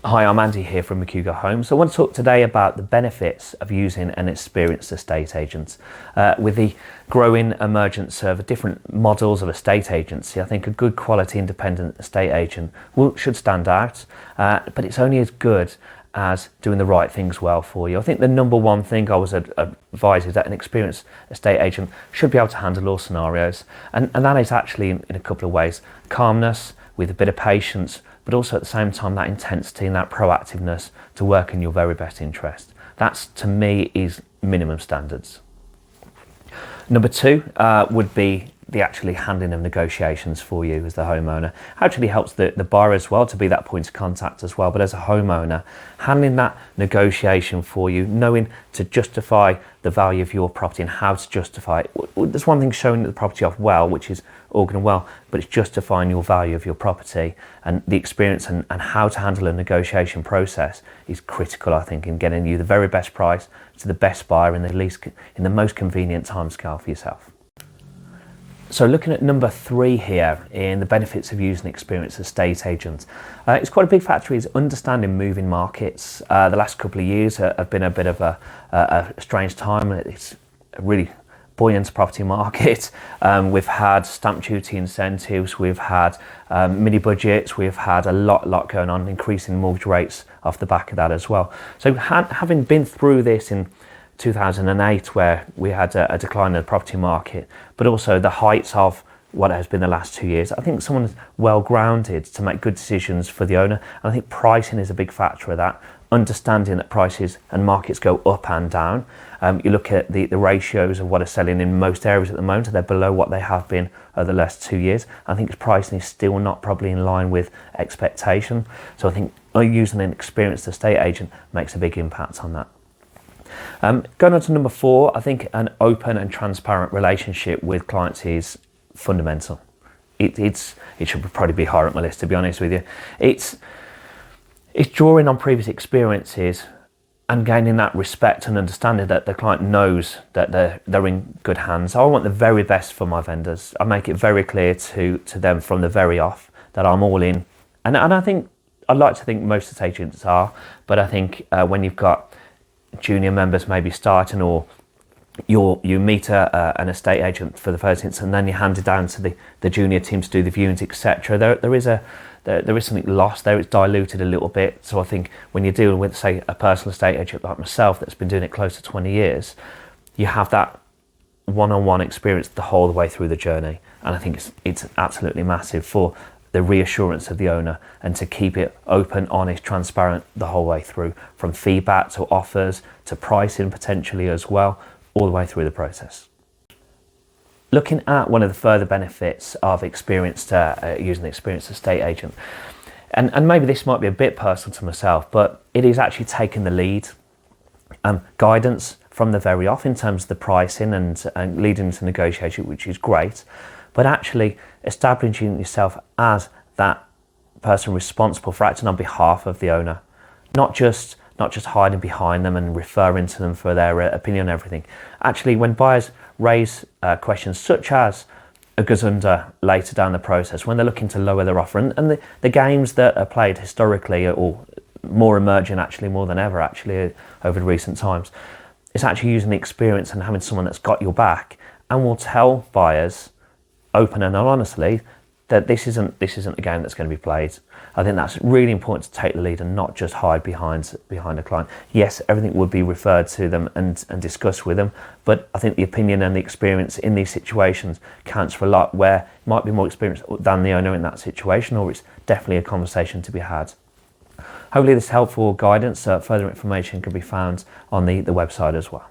Hi, I'm Andy here from McHugo Homes. I want to talk today about the benefits of using an experienced estate agent. With the growing emergence of different models of estate agency, I think a good quality independent estate agent should stand out, but it's only as good as doing the right things well for you. I think the number one thing I was advised is that an experienced estate agent should be able to handle all scenarios, and that is actually in a couple of ways. Calmness with a bit of patience, but also at the same time that intensity and that proactiveness to work in your very best interest. That's, to me, is minimum standards. Number two would be the actually handling of negotiations for you as the homeowner. Actually helps the buyer as well to be that point of contact as well, but as a homeowner, handling that negotiation for you, knowing to justify the value of your property and how to justify it. There's one thing showing the property off well, which is all good and well, but it's justifying your value of your property, and the experience and how to handle a negotiation process is critical, I think, in getting you the very best price to the best buyer in the most convenient timescale for yourself. So looking at number three here in the benefits of using an experienced estate agent, it's quite a big factor is understanding moving markets. The last couple of years have been a bit of a strange time. It's a really buoyant property market. We've had stamp duty incentives, we've had mini budgets, we've had a lot going on, increasing mortgage rates off the back of that as well. So having been through this in 2008, where we had a decline in the property market, but also the heights of what has been the last 2 years, I think someone is well grounded to make good decisions for the owner. And I think pricing is a big factor of that, understanding that prices and markets go up and down. You look at the ratios of what are selling in most areas at the moment, they're below what they have been over the last 2 years. I think pricing is still not probably in line with expectation. So I think using an experienced estate agent makes a big impact on that. Going on to number four, I think an open and transparent relationship with clients is fundamental. It should probably be higher up my list, to be honest with you. It's drawing on previous experiences and gaining that respect and understanding that the client knows that they're in good hands. I want the very best for my vendors. I make it very clear to them from the very off that I'm all in. And I think, I'd like to think most estate agents are, but I think when you've got junior members maybe starting, or you meet an estate agent for the first instance and then you hand it down to the junior team to do the viewings, etc. There is something lost there. It's diluted a little bit. So I think when you're dealing with, say, a personal estate agent like myself that's been doing it close to 20 years, you have that one-on-one experience the whole way through the journey, and I think it's absolutely massive for the reassurance of the owner and to keep it open, honest, transparent the whole way through, from feedback to offers to pricing potentially as well, all the way through the process. Looking at one of the further benefits of using an experienced estate agent, and maybe this might be a bit personal to myself, but it is actually taking the lead, guidance from the very off in terms of the pricing and leading to negotiation, which is great, but actually establishing yourself as that person responsible for acting on behalf of the owner, not just hiding behind them and referring to them for their opinion on everything. Actually, when buyers raise questions such as a gazunder later down the process, when they're looking to lower their offer, and the games that are played historically or more emerging actually more than ever actually over the recent times, it's actually using the experience and having someone that's got your back and will tell buyers open and honestly that this isn't a game that's going to be played. I think that's really important to take the lead and not just hide behind a client. Yes, everything would be referred to them and discussed with them, but I think the opinion and the experience in these situations counts for a lot, where you might be more experienced than the owner in that situation, or it's definitely a conversation to be had. Hopefully this helpful guidance, further information can be found on the website as well.